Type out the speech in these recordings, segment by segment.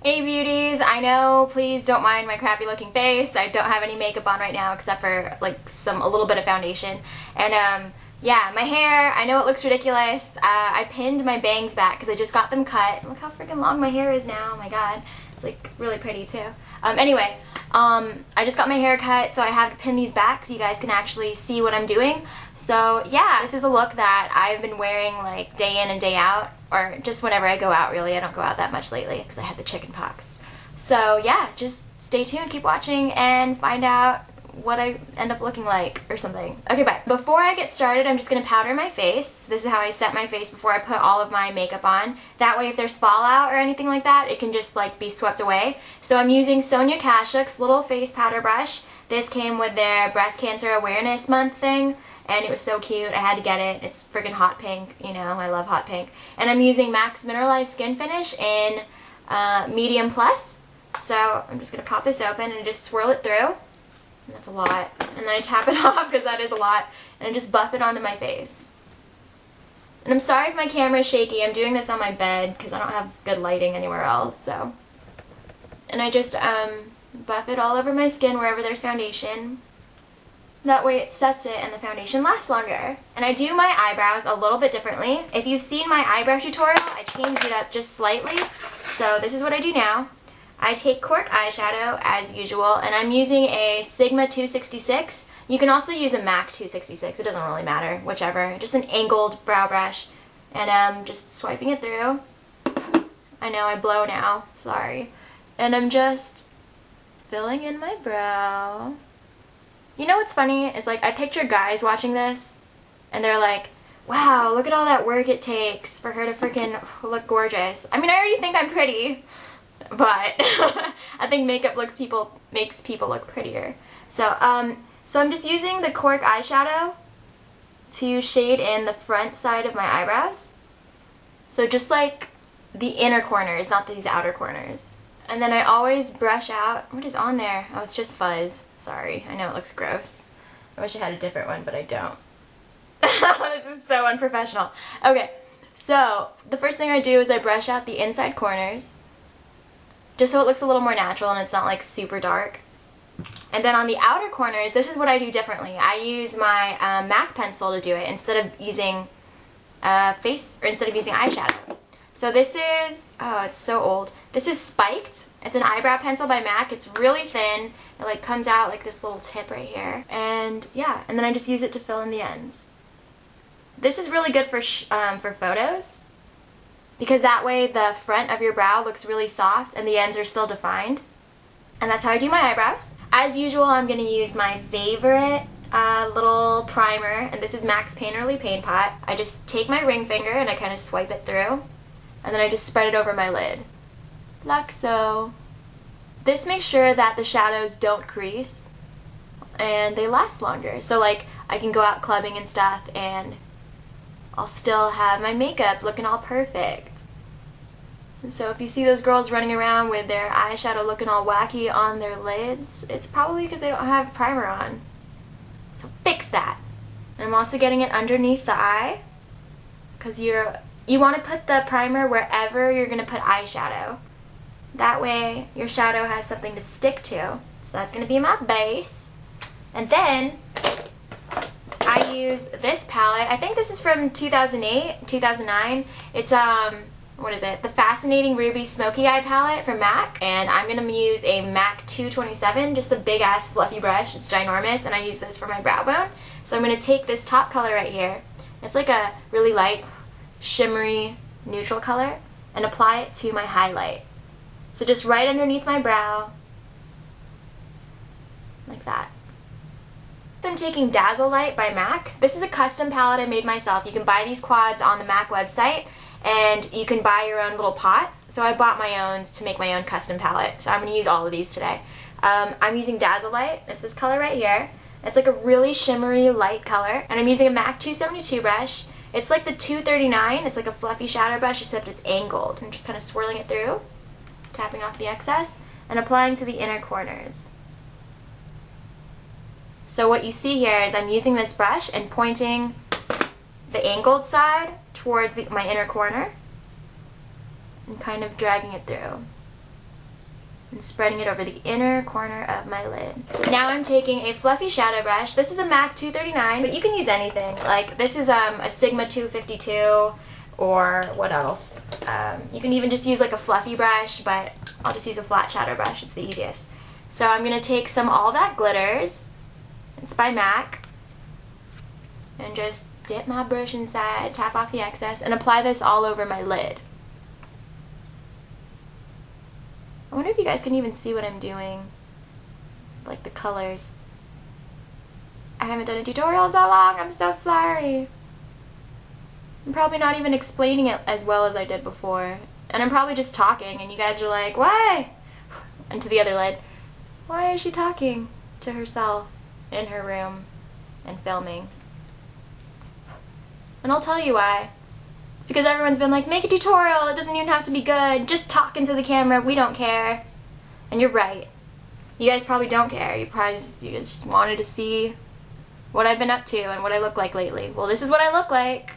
Hey beauties, I know, please don't mind my crappy looking face. I don't have any makeup on right now except for like a little bit of foundation. And yeah, my hair, I know it looks ridiculous. I pinned my bangs back because I just got them cut. Look how freaking long my hair is now, oh my god. It's like really pretty too. Anyway, I just got my hair cut, so I have to pin these back so you guys can actually see what I'm doing. So yeah, this is a look that I've been wearing like day in and day out, or just whenever I go out really. I don't go out that much lately because I had the chicken pox. So yeah, just stay tuned, keep watching, and find out what I end up looking like or something. Okay, bye. Before I get started, I'm just going to powder my face. This is how I set my face before I put all of my makeup on. That way if there's fallout or anything like that, it can just like be swept away. So I'm using Sonia Kashuk's little face powder brush. This came with their Breast Cancer Awareness Month thing, and it was so cute. I had to get it. It's friggin' hot pink, you know, I love hot pink. And I'm using MAC's Mineralized Skin Finish in Medium Plus. So I'm just going to pop this open and just swirl it through. And that's a lot. And then I tap it off because that is a lot. And I just buff it onto my face. And I'm sorry if my camera is shaky. I'm doing this on my bed because I don't have good lighting anywhere else. So, and I just buff it all over my skin wherever there's foundation. That way it sets it and the foundation lasts longer. And I do my eyebrows a little bit differently. If you've seen my eyebrow tutorial, I changed it up just slightly. So this is what I do now. I take cork eyeshadow as usual, and I'm using a Sigma 266. You can also use a MAC 266, it doesn't really matter, whichever. Just an angled brow brush, and I'm just swiping it through. I know I blow now, sorry. And I'm just filling in my brow. You know what's funny is, like, I picture guys watching this, and they're like, wow, look at all that work it takes for her to freaking look gorgeous. I mean, I already think I'm pretty, but I think makeup makes people look prettier. So so I'm just using the cork eyeshadow to shade in the front side of my eyebrows. So just like the inner corners, not these outer corners. And then I always brush out, what is on there? Oh, it's just fuzz. Sorry, I know it looks gross. I wish I had a different one, but I don't. This is so unprofessional. Okay, so the first thing I do is I brush out the inside corners, just so it looks a little more natural and it's not like super dark. And then on the outer corners, this is what I do differently. I use my MAC pencil to do it instead of using instead of using eyeshadow. So this is, oh, it's so old. This is Spiked. It's an eyebrow pencil by MAC. It's really thin. It like comes out like this little tip right here. And yeah, and then I just use it to fill in the ends. This is really good for photos, because that way the front of your brow looks really soft and the ends are still defined. And that's how I do my eyebrows. As usual, I'm going to use my favorite little primer, and this is MAC's Painterly Paint Pot. I just take my ring finger and I kind of swipe it through, and then I just spread it over my lid, like so. This makes sure that the shadows don't crease and they last longer. So like I can go out clubbing and stuff and I'll still have my makeup looking all perfect. And so if you see those girls running around with their eyeshadow looking all wacky on their lids, it's probably because they don't have primer on. So fix that. And I'm also getting it underneath the eye, because you want to put the primer wherever you're going to put eyeshadow. That way your shadow has something to stick to. So that's going to be my base. And then I use this palette. I think this is from 2008, 2009. It's what is it? The Fascinating Ruby Smoky Eye palette from MAC, and I'm gonna use a MAC 227, just a big ass fluffy brush. It's ginormous, and I use this for my brow bone. So I'm gonna take this top color right here. It's like a really light, shimmery, neutral color, and apply it to my highlight. So just right underneath my brow, like that. I'm taking Dazzle Light by MAC. This is a custom palette I made myself. You can buy these quads on the MAC website, and you can buy your own little pots. So I bought my own to make my own custom palette. So I'm going to use all of these today. I'm using Dazzle Light. It's this color right here. It's like a really shimmery light color. And I'm using a MAC 272 brush. It's like the 239. It's like a fluffy shadow brush, except it's angled. I'm just kind of swirling it through, tapping off the excess, and applying to the inner corners. So what you see here is I'm using this brush and pointing the angled side towards my inner corner and kind of dragging it through. and spreading it over the inner corner of my lid. Now I'm taking a fluffy shadow brush. This is a MAC 239, but you can use anything. Like this is a Sigma 252, or what else? You can even just use like a fluffy brush, but I'll just use a flat shadow brush. It's the easiest. So I'm gonna take some All That Glitters. It's by MAC, and just dip my brush inside, tap off the excess, and apply this all over my lid. I wonder if you guys can even see what I'm doing, like the colors. I haven't done a tutorial in so long, I'm so sorry. I'm probably not even explaining it as well as I did before. And I'm probably just talking and you guys are like, why? And to the other lid, why is she talking to herself in her room and filming? And I'll tell you why. It's because everyone's been like, make a tutorial, it doesn't even have to be good, just talk into the camera, we don't care. And you're right. You guys probably don't care. You just wanted to see what I've been up to and what I look like lately. Well, this is what I look like.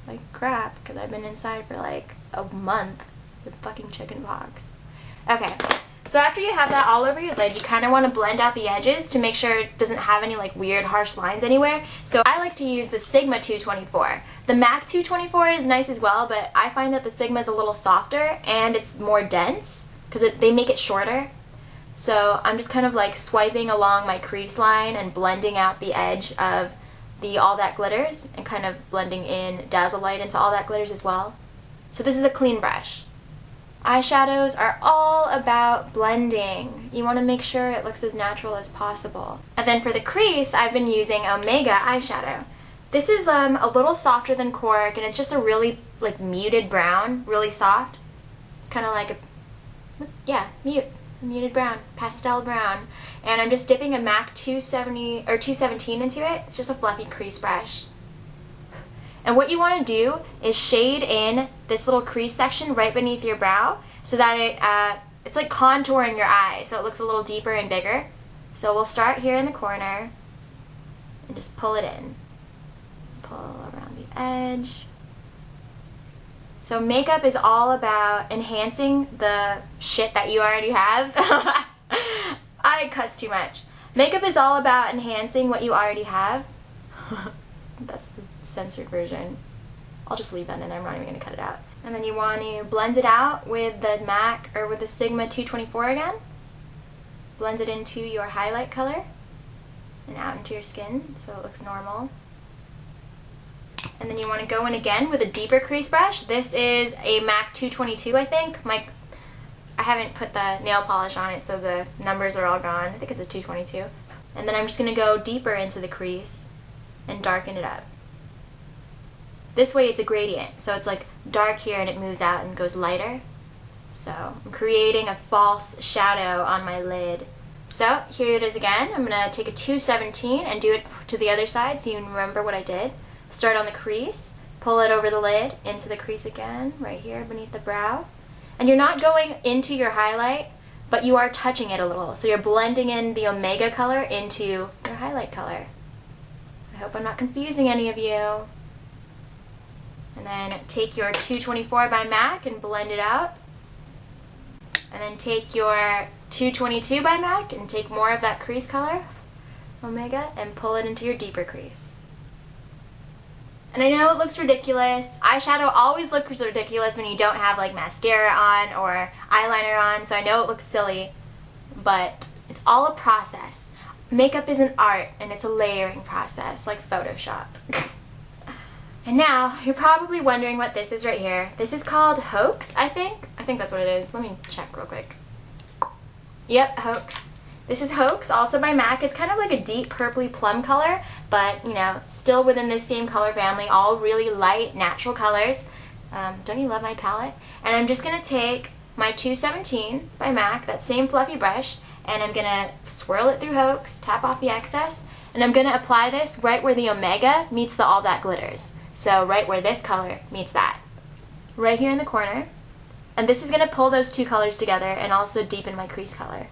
Like crap, because I've been inside for like a month with fucking chicken pox. Okay, so after you have that all over your lid, you kind of want to blend out the edges to make sure it doesn't have any like weird harsh lines anywhere. So I like to use the Sigma 224. The MAC 224 is nice as well, but I find that the Sigma is a little softer and it's more dense because they make it shorter. So I'm just kind of like swiping along my crease line and blending out the edge of the All That Glitters and kind of blending in Dazzle Light into All That Glitters as well. So this is a clean brush. Eyeshadows are all about blending. You want to make sure it looks as natural as possible. And then for the crease, I've been using Omega eyeshadow. This is a little softer than Cork, and it's just a really like muted brown, really soft. It's kind of like a, muted brown, pastel brown. And I'm just dipping a MAC 270 or 217 into it. It's just a fluffy crease brush. And what you want to do is shade in this little crease section right beneath your brow so that it's like contouring your eye so it looks a little deeper and bigger. So we'll start here in the corner and just pull it in. Pull around the edge. So makeup is all about enhancing the shit that you already have. I cuss too much. Makeup is all about enhancing what you already have. That's the censored version. I'll just leave that in there, I'm not even going to cut it out. And then you want to blend it out with the MAC, or with the Sigma 224 again. Blend it into your highlight color and out into your skin so it looks normal. And then you want to go in again with a deeper crease brush. This is a MAC 222, I think. I haven't put the nail polish on it, so the numbers are all gone. I think it's a 222. And then I'm just going to go deeper into the crease and darken it up. This way it's a gradient, so it's like dark here and it moves out and goes lighter. So I'm creating a false shadow on my lid. So here it is again. I'm going to take a 217 and do it to the other side so you can remember what I did. Start on the crease, pull it over the lid, into the crease again, right here beneath the brow. And you're not going into your highlight, but you are touching it a little. So you're blending in the Omega color into your highlight color. I hope I'm not confusing any of you. And then take your 224 by MAC and blend it out. And then take your 222 by MAC and take more of that crease color, Omega, and pull it into your deeper crease. And I know it looks ridiculous. Eyeshadow always looks ridiculous when you don't have like mascara on or eyeliner on, so I know it looks silly, but it's all a process. Makeup is an art, and it's a layering process, like Photoshop. And now, you're probably wondering what this is right here. This is called Hoax, I think. I think that's what it is. Let me check real quick. Yep, Hoax. This is Hoax, also by MAC. It's kind of like a deep purpley plum color, but, you know, still within this same color family, all really light, natural colors. Don't you love my palette? And I'm just going to take my 217 by MAC, that same fluffy brush, and I'm going to swirl it through Hoax, tap off the excess, and I'm going to apply this right where the Omega meets the All That Glitters. So right where this color meets that. Right here in the corner. And this is going to pull those two colors together and also deepen my crease color.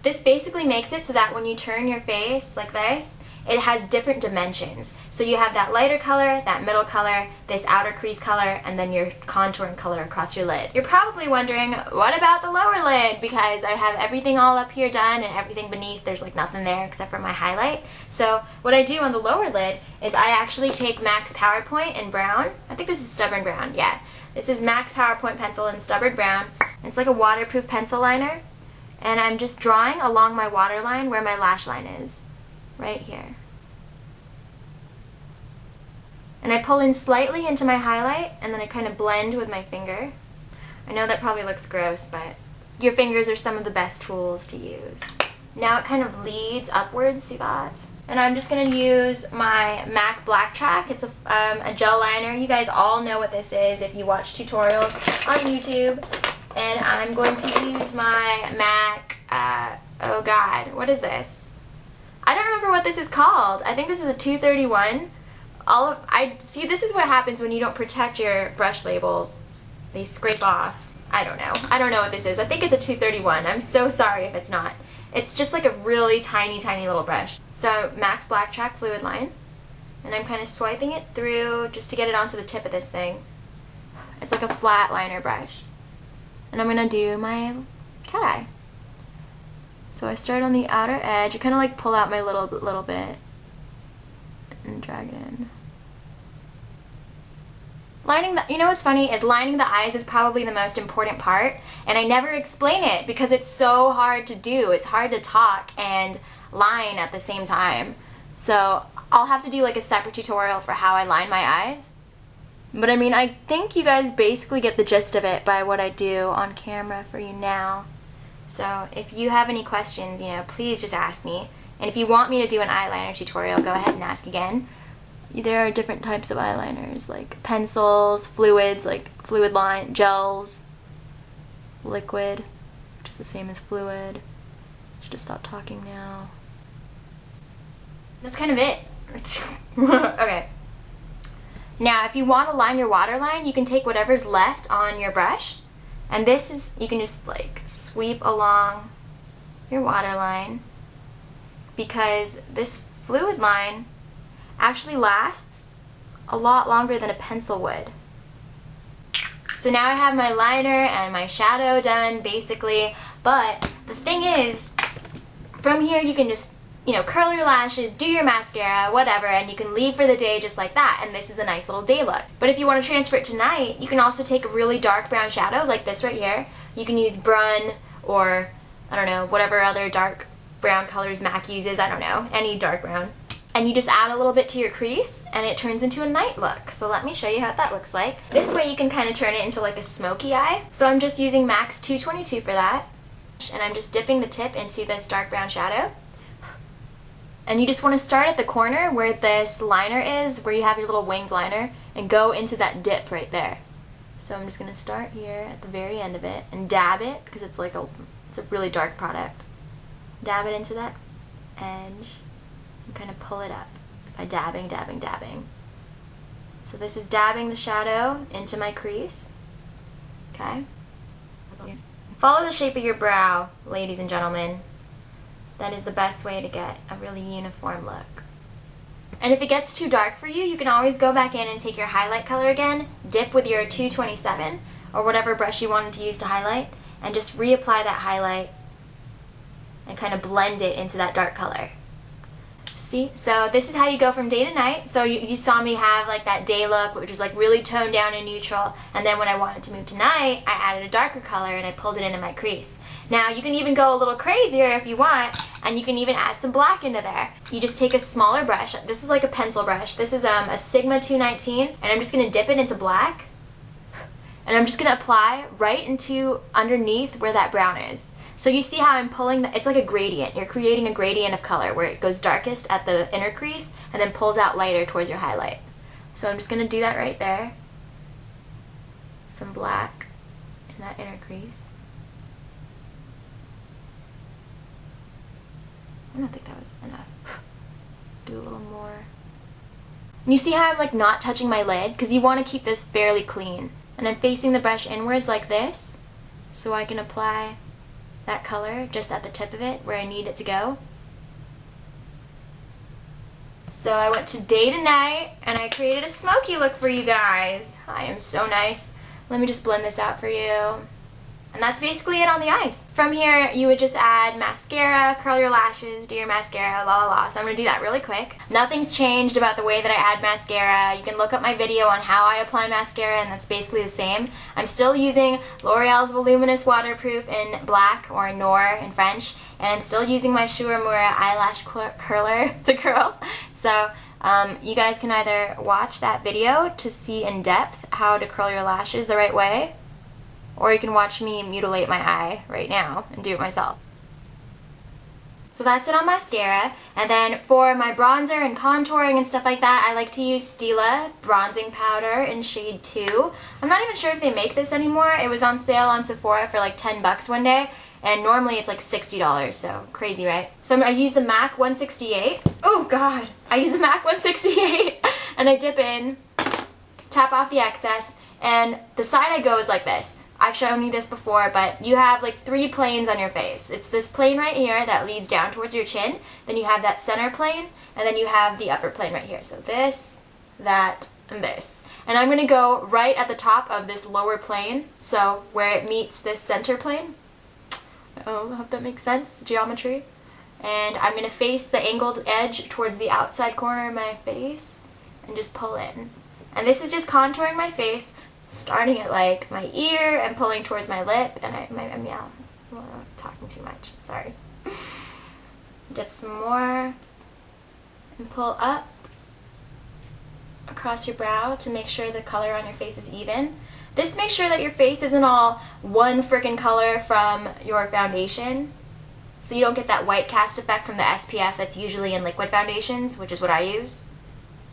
This basically makes it so that when you turn your face like this, it has different dimensions. So you have that lighter color, that middle color, this outer crease color, and then your contouring color across your lid. You're probably wondering, what about the lower lid? Because I have everything all up here done and everything beneath, there's like nothing there except for my highlight. So what I do on the lower lid is I actually take MAC's PowerPoint in brown. I think this is Stubborn Brown, yeah. This is MAC's PowerPoint pencil in Stubborn Brown. It's like a waterproof pencil liner. And I'm just drawing along my waterline where my lash line is, right here. And I pull in slightly into my highlight, and then I kind of blend with my finger. I know that probably looks gross, but your fingers are some of the best tools to use. Now it kind of leads upwards, see that? And I'm just going to use my MAC Black Track. It's a gel liner. You guys all know what this is if you watch tutorials on YouTube. And I'm going to use my MAC, oh god, what is this? I don't remember what this is called. I think this is a 231. See, this is what happens when you don't protect your brush labels. They scrape off. I don't know. I don't know what this is. I think it's a 231. I'm so sorry if it's not. It's just like a really tiny, tiny little brush. So, MAC's Black Track Fluid Line. And I'm kind of swiping it through just to get it onto the tip of this thing. It's like a flat liner brush. And I'm going to do my cat eye. So I start on the outer edge. I kind of like pull out my little bit and drag it in. You know what's funny is lining the eyes is probably the most important part, and I never explain it because it's so hard to do. It's hard to talk and line at the same time. So I'll have to do like a separate tutorial for how I line my eyes. But I mean, I think you guys basically get the gist of it by what I do on camera for you now. So if you have any questions, you know, please just ask me. And if you want me to do an eyeliner tutorial, go ahead and ask again. There are different types of eyeliners, like pencils, fluids, like fluid line, gels, liquid, which is the same as fluid. Should have stopped talking now. That's kind of it. Okay. Now, if you want to line your waterline, you can take whatever's left on your brush, and this is, you can just like sweep along your waterline, because this fluid line actually lasts a lot longer than a pencil would. So now I have my liner and my shadow done, basically, but the thing is, from here you can just, you know, curl your lashes, do your mascara, whatever, and you can leave for the day just like that, and this is a nice little day look. But if you want to transfer it to night, you can also take a really dark brown shadow, like this right here. You can use Brun, or, I don't know, whatever other dark brown colors MAC uses, I don't know, any dark brown. And you just add a little bit to your crease, and it turns into a night look. So let me show you how that looks like. This way you can kind of turn it into like a smoky eye. So I'm just using MAC's 222 for that, and I'm just dipping the tip into this dark brown shadow. And you just want to start at the corner where this liner is, where you have your little winged liner, and go into that dip right there. So I'm just going to start here at the very end of it and dab it, because it's like it's a really dark product. Dab it into that edge and kind of pull it up by dabbing, dabbing, dabbing. So this is dabbing the shadow into my crease. Okay? Follow the shape of your brow, ladies and gentlemen. That is the best way to get a really uniform look. And if it gets too dark for you, you can always go back in and take your highlight color again, dip with your 227 or whatever brush you wanted to use to highlight, and just reapply that highlight and kind of blend it into that dark color. See? So this is how you go from day to night. So you saw me have like that day look, which was like really toned down and neutral, and then when I wanted to move to night, I added a darker color and I pulled it into my crease. Now you can even go a little crazier if you want, and you can even add some black into there. You just take a smaller brush. This is like a pencil brush. This is a Sigma 219, and I'm just going to dip it into black, and I'm just going to apply right into underneath where that brown is. So you see how I'm pulling, it's like a gradient. You're creating a gradient of color where it goes darkest at the inner crease and then pulls out lighter towards your highlight. So I'm just going to do that right there. Some black in that inner crease. I don't think that was enough. Do a little more. And you see how I'm like not touching my lid? Because you want to keep this fairly clean. And I'm facing the brush inwards like this, so I can apply that color just at the tip of it where I need it to go. So I went to day to night and I created a smoky look for you guys. I am so nice. Let me just blend this out for you. And that's basically it on the eyes. From here, you would just add mascara, curl your lashes, do your mascara, la la la. So I'm going to do that really quick. Nothing's changed about the way that I add mascara. You can look up my video on how I apply mascara, and that's basically the same. I'm still using L'Oreal's Voluminous Waterproof in black, or Noir in French, and I'm still using my Shuramura eyelash curler to curl. So you guys can either watch that video to see in depth how to curl your lashes the right way, or you can watch me mutilate my eye right now and do it myself. So that's it on mascara. And then for my bronzer and contouring and stuff like that, I like to use Stila bronzing powder in shade 2. I'm not even sure if they make this anymore. It was on sale on Sephora for like 10 bucks one day, and normally it's like $60, so crazy, right? So I use the MAC 168. Oh god! I use the MAC 168 and I dip in, tap off the excess, and the side I go is like this. I've shown you this before, but you have like 3 planes on your face. It's this plane right here that leads down towards your chin, then you have that center plane, and then you have the upper plane right here. So this, that, and this. And I'm going to go right at the top of this lower plane, so where it meets this center plane. Oh, I hope that makes sense, geometry. And I'm going to face the angled edge towards the outside corner of my face and just pull in. And this is just contouring my face, starting at like my ear and pulling towards my lip, and I'm talking too much, sorry. Dip some more and pull up across your brow to make sure the color on your face is even. This makes sure that your face isn't all one freaking color from your foundation, so you don't get that white cast effect from the SPF that's usually in liquid foundations, which is what I use.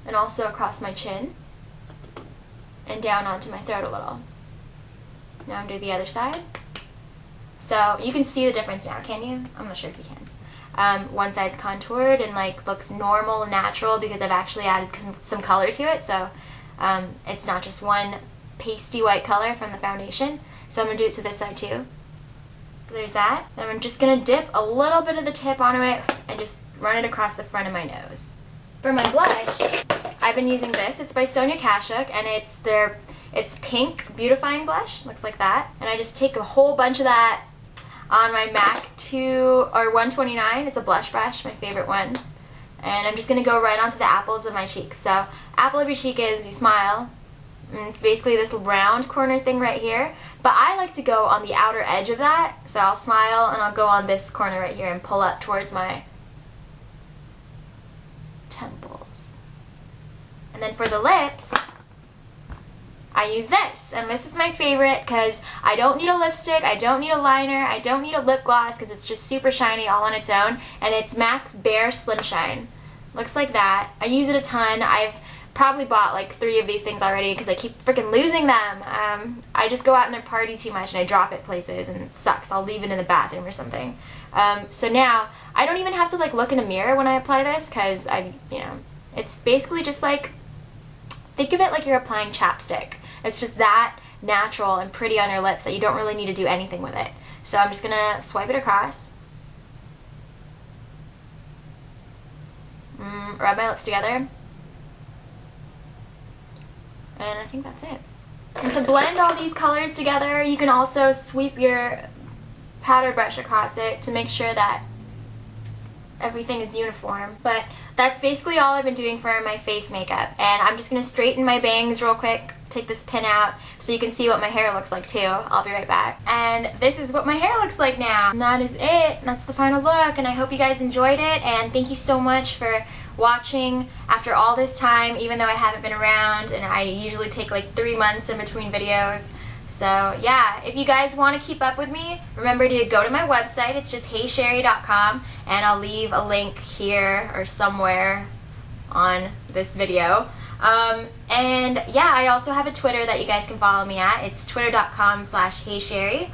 And also across my chin and down onto my throat a little. Now I'm doing the other side. So you can see the difference now, can you? I'm not sure if you can. One side's contoured and like looks normal and natural because I've actually added some color to it, so it's not just one pasty white color from the foundation. So I'm going to do it to this side too. So there's that. And I'm just going to dip a little bit of the tip onto it and just run it across the front of my nose. For my blush, I've been using this. It's by Sonia Kashuk, and it's pink beautifying blush. Looks like that. And I just take a whole bunch of that on my MAC 129. It's a blush brush, my favorite one. And I'm just going to go right onto the apples of my cheeks. So apple of your cheek is you smile. And it's basically this round corner thing right here. But I like to go on the outer edge of that. So I'll smile and I'll go on this corner right here and pull up towards my temples. And then for the lips, I use this. And this is my favorite because I don't need a lipstick, I don't need a liner, I don't need a lip gloss because it's just super shiny all on its own. And it's MAC's Bare Slim Shine. Looks like that. I use it a ton. I've probably bought like 3 of these things already because I keep freaking losing them. I just go out and I party too much and I drop it places and it sucks. I'll leave it in the bathroom or something. So now I don't even have to like look in a mirror when I apply this because it's basically just like, think of it like you're applying chapstick. It's just that natural and pretty on your lips that you don't really need to do anything with it. So I'm just gonna swipe it across. Rub my lips together. And I think that's it. And to blend all these colors together, you can also sweep your powder brush across it to make sure that everything is uniform. But that's basically all I've been doing for my face makeup. And I'm just going to straighten my bangs real quick, take this pin out so you can see what my hair looks like too. I'll be right back. And this is what my hair looks like now. And that is it. That's the final look, and I hope you guys enjoyed it, and thank you so much for watching after all this time, even though I haven't been around, and I usually take like 3 months in between videos. So yeah, if you guys want to keep up with me, remember to go to my website. It's just heycheri.com, and I'll leave a link here or somewhere on this video. And yeah, I also have a Twitter that you guys can follow me at. It's twitter.com/heycheri.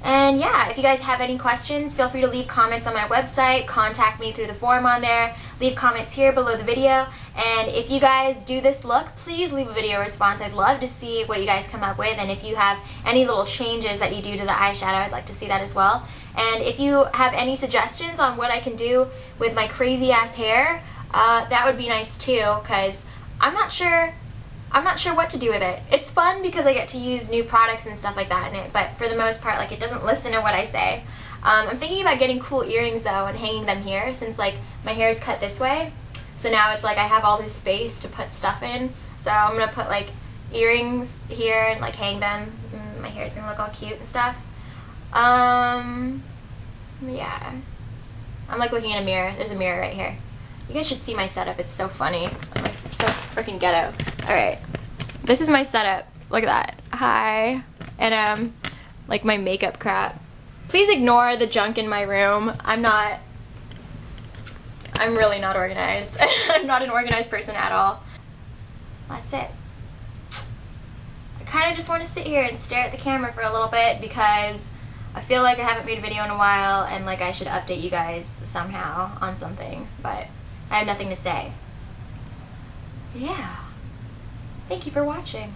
And yeah, if you guys have any questions, feel free to leave comments on my website, contact me through the form on there, leave comments here below the video, and if you guys do this look, please leave a video response. I'd love to see what you guys come up with, and if you have any little changes that you do to the eyeshadow, I'd like to see that as well. And if you have any suggestions on what I can do with my crazy ass hair, that would be nice too, because I'm not sure what to do with it. It's fun because I get to use new products and stuff like that in it, but for the most part, like, it doesn't listen to what I say. I'm thinking about getting cool earrings though and hanging them here, since like my hair is cut this way. So now it's like I have all this space to put stuff in. So I'm gonna put like earrings here and like hang them. My hair's gonna look all cute and stuff. Yeah. I'm like looking in a mirror. There's a mirror right here. You guys should see my setup. It's so funny. I'm like so freaking ghetto. Alright. This is my setup. Look at that. Hi. And like my makeup crap. Please ignore the junk in my room. I'm really not organized. I'm not an organized person at all. That's it. I kind of just want to sit here and stare at the camera for a little bit because I feel like I haven't made a video in a while and like I should update you guys somehow on something, but I have nothing to say. Yeah. Thank you for watching.